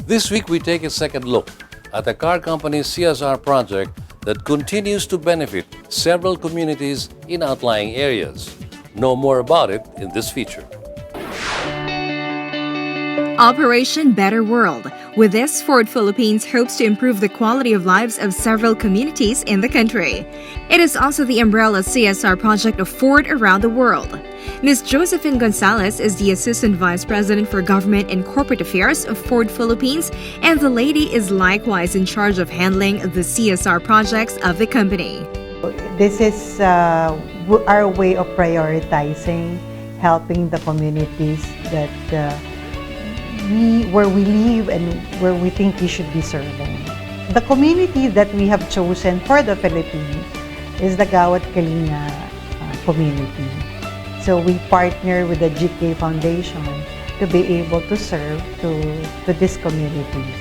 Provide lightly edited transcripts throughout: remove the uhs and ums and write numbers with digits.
This week we take a second look at a car company's CSR project that continues to benefit several communities in outlying areas. Know more about it in this feature. Operation Better World. With this, Ford Philippines hopes to improve the quality of lives of several communities in the country. It is also the umbrella CSR project of Ford around the world. Ms. Josephine Gonzalez is the Assistant Vice President for Government and Corporate Affairs of Ford Philippines, and the lady is likewise in charge of handling the CSR projects of the company. This is our way of prioritizing, helping the communities that where we live and where we think we should be serving. The community that we have chosen for the Philippines is the Gawat Kalinga community. So we partner with the GK Foundation to be able to serve to these communities.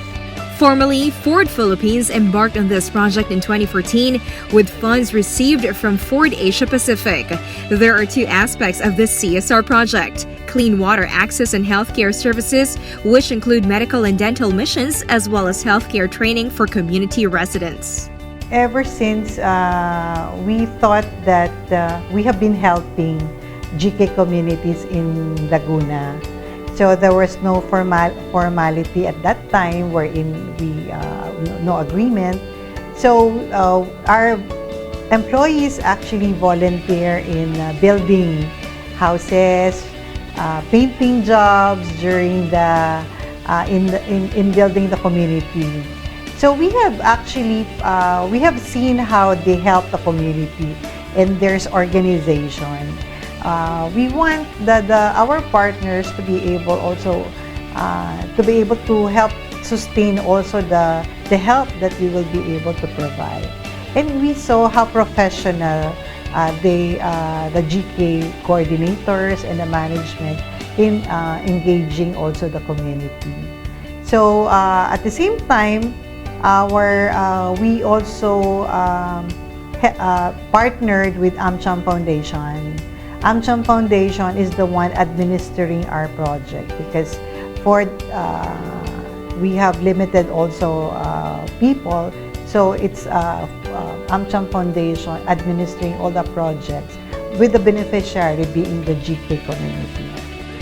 Formally, Ford Philippines embarked on this project in 2014 with funds received from Ford Asia Pacific. There are two aspects of this CSR project: clean water access and healthcare services, which include medical and dental missions, as well as healthcare training for community residents. Ever since we thought that we have been helping GK communities in Laguna, so there was no formality at that time wherein we no agreement. So our employees actually volunteer in building houses, painting jobs during the in building the community. So we have actually we have seen how they help the community and there's organization. We want our partners to be able also to help sustain also the help that we will be able to provide. And we saw how professional the GK coordinators and the management in engaging also the community. So at the same time, we also partnered with AmCham Foundation. AmCham Foundation is the one administering our project because we have limited also people, so it's AmCham Foundation administering all the projects with the beneficiary being the GK community.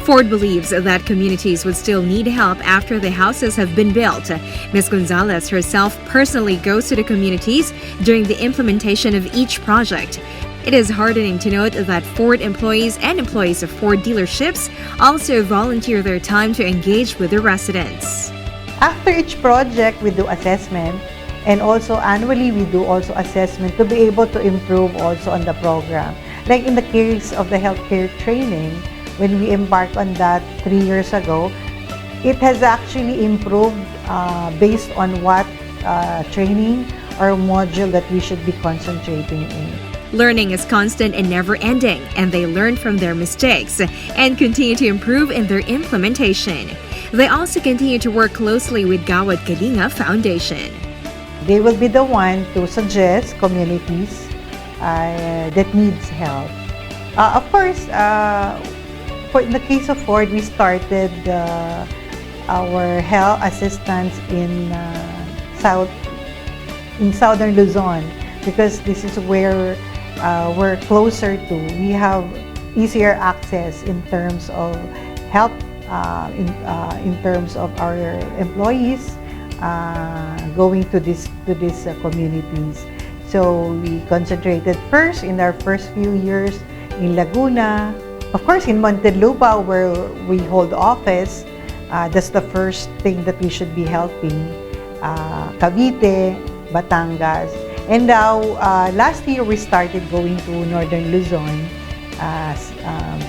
Ford believes that communities would still need help after the houses have been built. Ms. Gonzalez herself personally goes to the communities during the implementation of each project. It is heartening to note that Ford employees and employees of Ford dealerships also volunteer their time to engage with the residents. After each project, we do assessment, and also annually we do also assessment to be able to improve also on the program. Like in the case of the healthcare training, when we embarked on that 3 years ago, it has actually improved based on what training or module that we should be concentrating in. Learning is constant and never-ending, and they learn from their mistakes and continue to improve in their implementation. They also continue to work closely with Gawat Kalinga Foundation. They will be the one to suggest communities that needs help. Of course, in the case of Ford, we started our health assistance in southern Luzon because this is where we're closer to. We have easier access in terms of help, in terms of our employees going to these communities. So we concentrated first in our first few years in Laguna. Of course, in Muntinlupa, where we hold office, that's the first thing that we should be helping. Cavite, Batangas. And now, last year, we started going to Northern Luzon,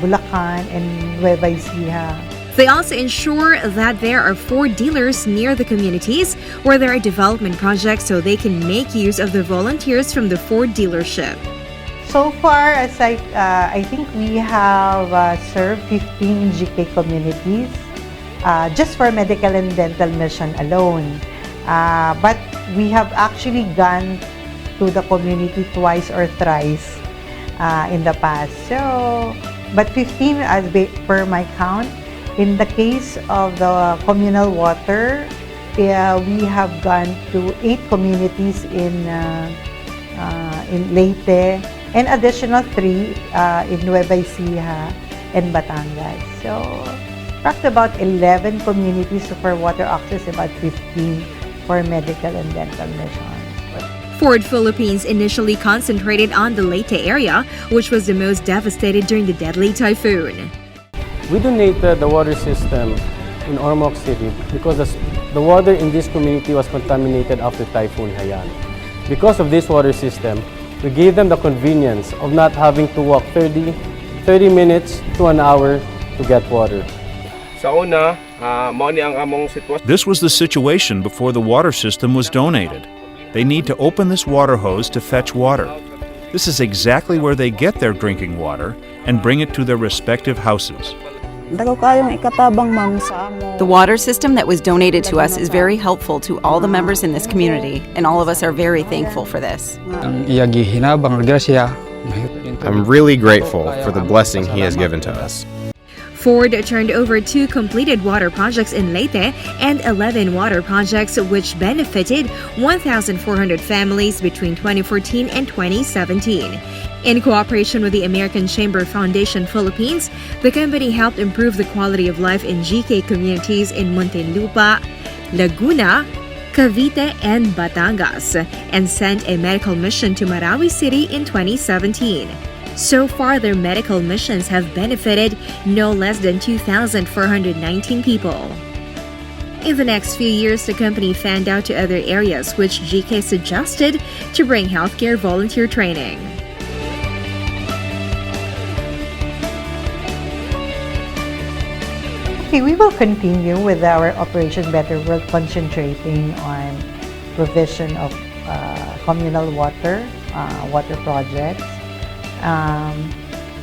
Bulacan, and Nueva Ecija. They also ensure that there are Ford dealers near the communities where there are development projects so they can make use of the volunteers from the Ford dealership. So far, as I think we have served 15 GK communities just for medical and dental mission alone. But we have actually gone to the community twice or thrice in the past. So, but 15 as per my count. In the case of the communal water, we have gone to 8 communities in Leyte and additional 3 in Nueva Ecija and Batangas. So, approximately about 11 communities for water access, about 15 for medical and dental missions. Ford Philippines initially concentrated on the Leyte area, which was the most devastated during the deadly typhoon. We donated the water system in Ormoc City because the water in this community was contaminated after Typhoon Haiyan. Because of this water system, we gave them the convenience of not having to walk 30 minutes to an hour to get water. This was the situation before the water system was donated. They need to open this water hose to fetch water. This is exactly where they get their drinking water and bring it to their respective houses. The water system that was donated to us is very helpful to all the members in this community, and all of us are very thankful for this. I'm really grateful for the blessing he has given to us. Ford turned over 2 completed water projects in Leyte and 11 water projects which benefited 1,400 families between 2014 and 2017. In cooperation with the American Chamber Foundation Philippines, the company helped improve the quality of life in GK communities in Muntinlupa, Laguna, Cavite, and Batangas, and sent a medical mission to Marawi City in 2017. So far, their medical missions have benefited no less than 2,419 people. In the next few years, the company fanned out to other areas, which GK suggested to bring healthcare volunteer training. Okay, we will continue with our Operation Better World, concentrating on provision of communal water projects,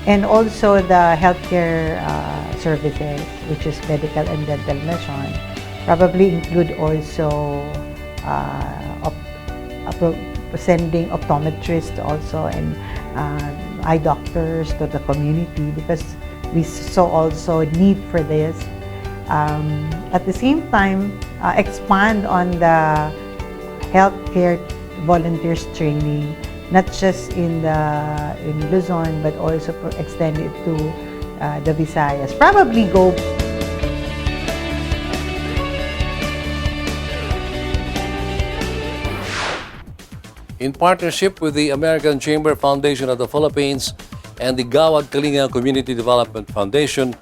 and also the healthcare services, which is medical and dental mission. Probably include also sending optometrists also and eye doctors to the community, because we saw also need for this. At the same time, expand on the healthcare volunteers training, not just in Luzon, but also extend it to the Visayas. Probably go. In partnership with the American Chamber Foundation of the Philippines and the Gawad Kalinga Community Development Foundation,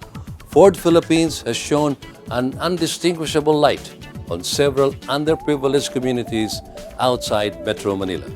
Ford Philippines has shown an undistinguishable light on several underprivileged communities outside Metro Manila.